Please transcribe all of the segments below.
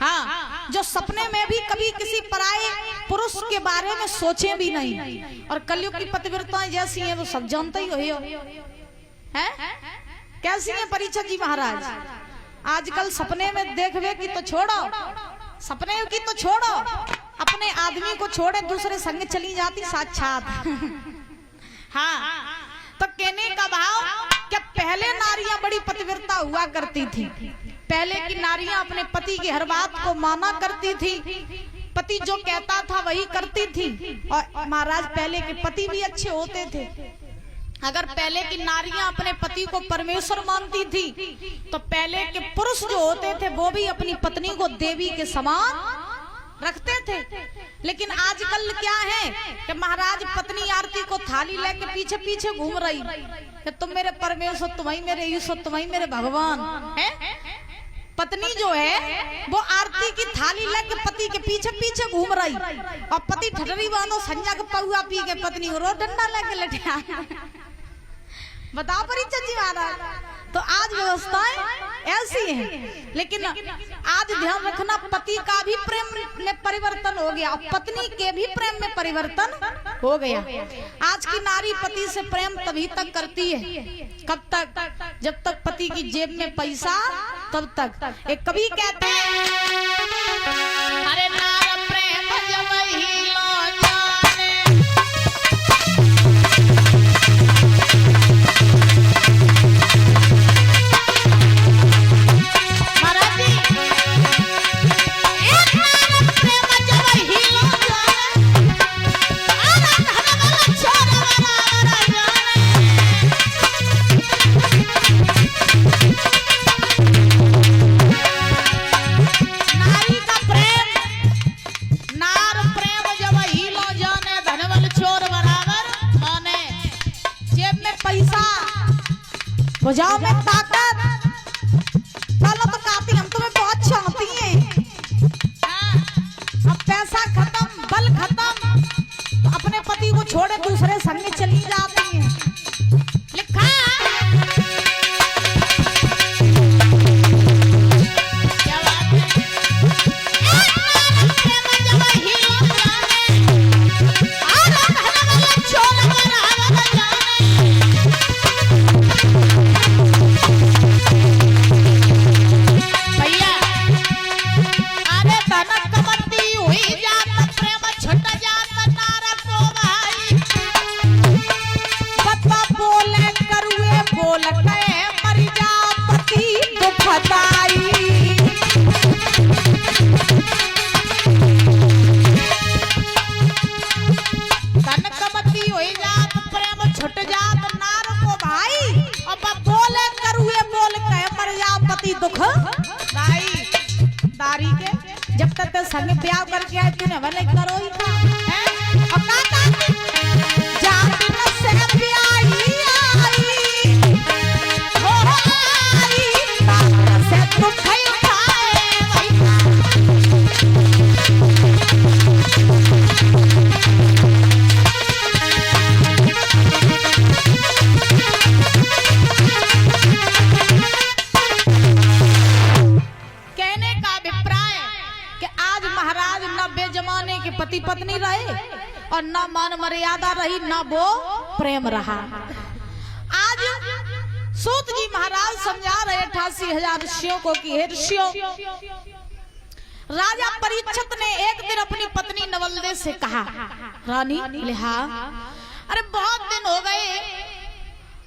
हाँ, जो सपने में भी कभी किसी पराये पुरुष के बारे में सोचे भी नहीं। और कलयुग की पतिव्रताएं जैसी हैं वो सब जानते ही हो हैं। कैसी हैं परीक्षित जी महाराज? आजकल सपने में देखवे की तो छोड़ो, सपने की तो छोड़ो, अपने आदमी को छोड़े दूसरे संग चली जाती साक्षात। हाँ, तो कहने का भाव कि पहले नारियां बड़ी पतिव्रता हुआ करती थी। पहले की नारियां अपने पति की हर बात को माना करती थी, पति जो कहता था वही करती थी। और महाराज पहले के पति भी अच्छे होते थे। अगर पहले की नारियां अपने पति को परमेश्वर मानती थी तो पहले के पुरुष जो होते थे वो भी अपनी पत्नी को देवी के समान रखते थे। लेकिन आजकल क्या है कि महाराज पत्नी आरती को थाली लेके पीछे पीछे घूम रही कि तुम मेरे परमेश्वर, तुम्हारी मेरे ईश्वर, तुम्हारी मेरे भगवान है। पत्नी जो है वो आरती की थाली लेके पति के पीछे पीछे घूम रही और पति ठटरी बांधो संजा का पहुआ पी के पत्नी को रो डंडा लेके लटिया। बताओ परीक्षित जी महाराज। तो आज व्यवस्थाएं ऐसी हैं। लेकिन आज ध्यान रखना, पति का भी प्रेम में परिवर्तन हो गया और पत्नी के भी प्रेम में परिवर्तन हो गया। आज की नारी पति से प्रेम तभी तक करती है, कब तक? जब तक पति की जेब में पैसा, तब तक। एक कवि कहते हैं, अरे नार प्रेम जब ही लो जाने। भुजाओं में ताकत, चलो तो कहती हम तुम्हें बहुत चाहती हैं। अब पैसा खत्म, बल खत्म, तो अपने पति को छोड़े दूसरे संग में चली जाती हैं। लिखा क्या बात है? जब तक संग ब्याह करके आए तूने भले करो ही था, और जाति में से ब्याही आई, हो आई, से दुख पति पत्नी रहे और ना मान मर्यादा रही, ना वो प्रेम रहा। आज सूत जी महाराज समझा रहे 88,000 ऋषियों को कि हे ऋषियों, राजा परीक्षित ने एक दिन अपनी पत्नी नवलदे से कहा, रानी लिहा, अरे बहुत दिन हो गए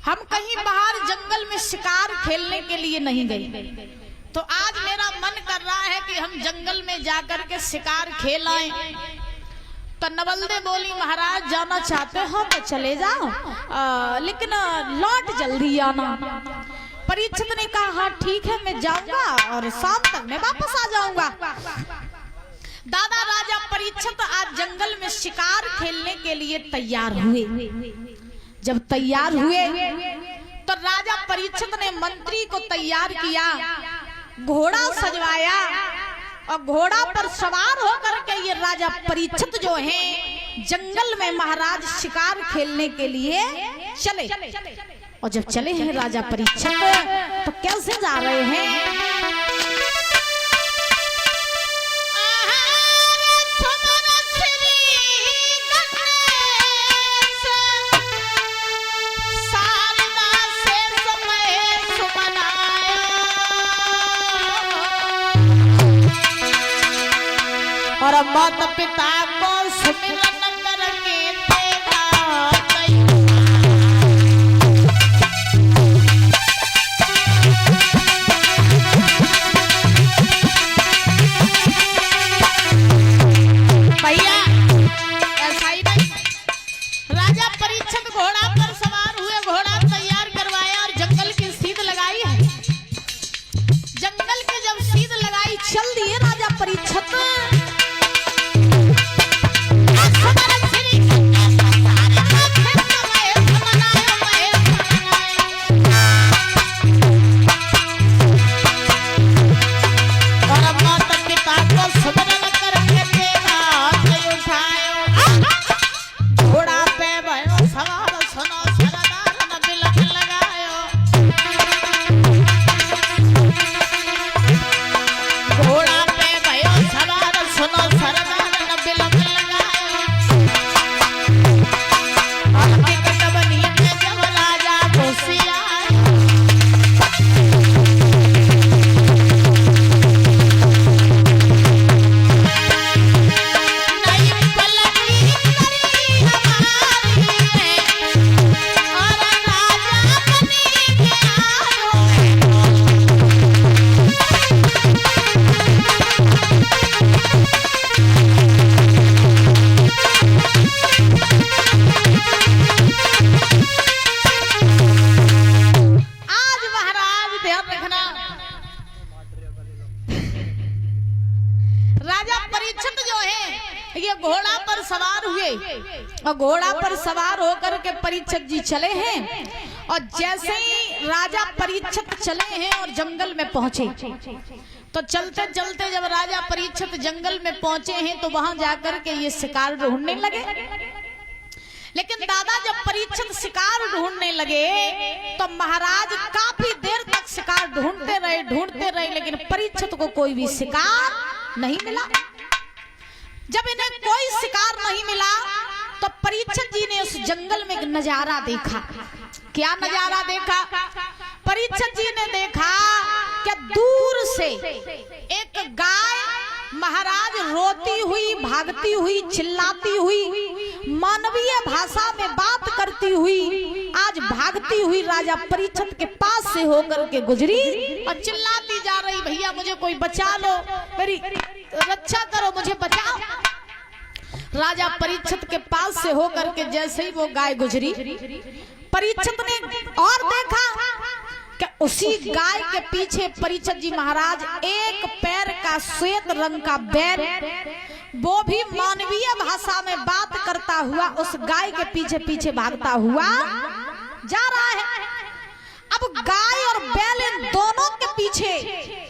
हम कहीं बाहर जंगल में शिकार खेलने के लिए नहीं गए, तो आज मेरा मन कर रहा है कि हम जंगल में जाकर के शिकार खेल आए। तो नवलदे बोली, महाराज जाना चाहते हो तो चले जाओ, लेकिन लौट जल्दी आना। परीक्षित ने कहा, हाँ ठीक है मैं जाऊंगा और शाम तक मैं वापस आ जाऊंगा। दादा राजा परीक्षित आज जंगल में शिकार खेलने के लिए तैयार हुए। जब तैयार हुए तो राजा परीक्षित ने मंत्री को तैयार किया, घोड़ा सजवाया और घोड़ा पर सवार होकर के ये राजा परीक्षित जो हैं जंगल में महाराज शिकार खेलने के लिए चले। और जब चले हैं राजा परीक्षित तो कैसे जा रहे हैं? और माता पिता को सुमिरन करके देगा भैया। ऐसा ही नहीं, राजा परीक्षित घोड़ा पर सवार हुए, घोड़ा तैयार करवाया और जंगल की सीध लगाई है। जंगल की जब सीध लगाई चल दिए राजा परीक्षित। और घोड़ा पर सवार होकर के परीक्षित जी चले हैं। और जैसे ही राजा परीक्षित चले हैं और जंगल में पहुंचे, तो चलते चलते जब राजा परीक्षित जंगल में पहुंचे हैं तो वहां जाकर के ये शिकार ढूंढने लगे। लेकिन दादा जब परीक्षित शिकार ढूंढने लगे तो महाराज काफी देर तक शिकार ढूंढते रहे, लेकिन परीक्षित को कोई भी शिकार नहीं मिला। जब इन्हें कोई शिकार नहीं मिला तो परीक्षित जी ने उस जंगल में एक नजारा देखा। क्या नजारा देखा? परीक्षित जी ने देखा कि दूर से एक गाय महाराज रोती हुई, भागती हुई, चिल्लाती हुई, मानवीय भाषा में बात करती हुई आज भागती हुई राजा परीक्षित के पास से होकर के गुजरी और चिल्लाती जा रही, भैया मुझे कोई बचा लो, मेरी रक्षा करो, मुझे बचाओ। राजा परीक्षित के पास से होकर के जैसे ही वो गाय गुजरी, परीक्षित ने और देखा कि उसी गाय के पीछे परीक्षित जी महाराज एक पैर का श्वेत रंग का बैल, वो भी मानवीय भाषा में बात करता हुआ उस गाय के पीछे पीछे भागता हुआ जा रहा है। अब गाय और बैल इन दोनों के पीछे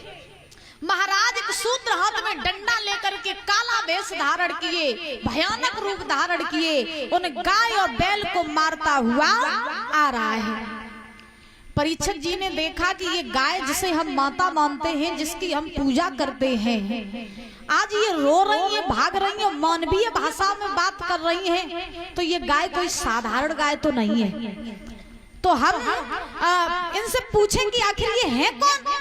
महाराज एक सूत्र हाथ में डंडा लेकर के काला वेश धारण किए, भयानक रूप धारण किए, उन गाय और बैल को मारता हुआ आ रहा है। परीक्षित जी ने देखा कि ये गाय जिसे हम माता मानते हैं, जिसकी हम पूजा करते हैं, आज ये रो रही है, भाग रही है, मानवीय भाषा में बात कर रही है, तो ये गाय कोई साधारण गाय तो नहीं है। तो हम इनसे पूछें कि आखिर ये है कौन?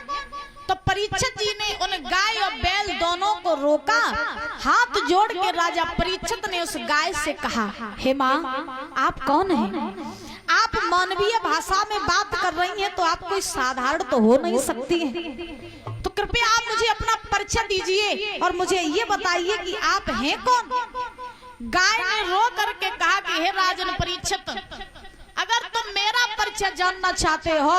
तो परीक्षित जी ने उन गाय और बैल दोनों को रोका, हाथ जोड़ के राजा परीक्षित ने उस गाय से कहा, हे माँ आप कौन हैं? आप मानवीय भाषा में बात कर रही हैं तो आप कोई साधारण तो हो नहीं सकती हैं, तो कृपया आप मुझे अपना परिचय दीजिए और मुझे ये बताइए कि आप हैं कौन? गाय ने रो करके कहा कि हे राजन परीक्षित, अगर तुम मेरा परिचय जानना चाहते हो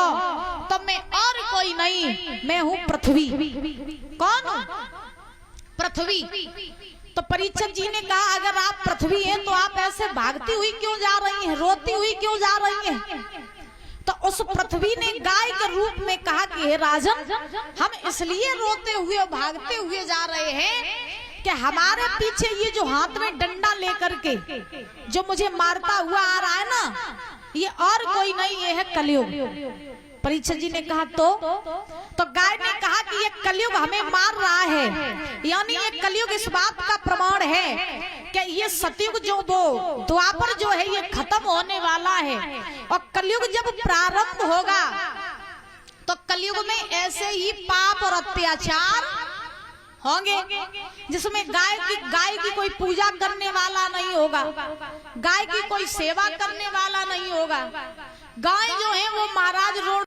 तो मैं और कोई नहीं, मैं हूँ पृथ्वी। कौन? पृथ्वी। तो परीक्षित जी ने कहा अगर आप पृथ्वी हैं तो आप ऐसे भागती हुई क्यों जा रही हैं, रोती हुई क्यों जा रही हैं? तो उस पृथ्वी ने गाय के रूप में कहा कि हे राजन, हम इसलिए रोते हुए और भागते हुए जा रहे हैं कि हमारे पीछे ये जो हाथ में डंडा लेकर के जो मुझे मारता हुआ आ रहा है ना, ये और कोई नहीं, ये है कलयुग। परीक्षित जी ने कहा तो गाय ने कहा कि ये कलयुग हमें मार रहा है, यानी ये कलयुग इस बात का प्रमाण है कि ये सतयुग जो वो द्वापर जो है ये खत्म होने वाला है, और कलयुग जब प्रारंभ होगा तो कलयुग में ऐसे ही पाप और अत्याचार होंगे, जिसमें गाय की कोई पूजा करने वाला नहीं होगा, गाय की कोई सेवा करने वाला नहीं होगा। गाय जो है वो महाराज रोड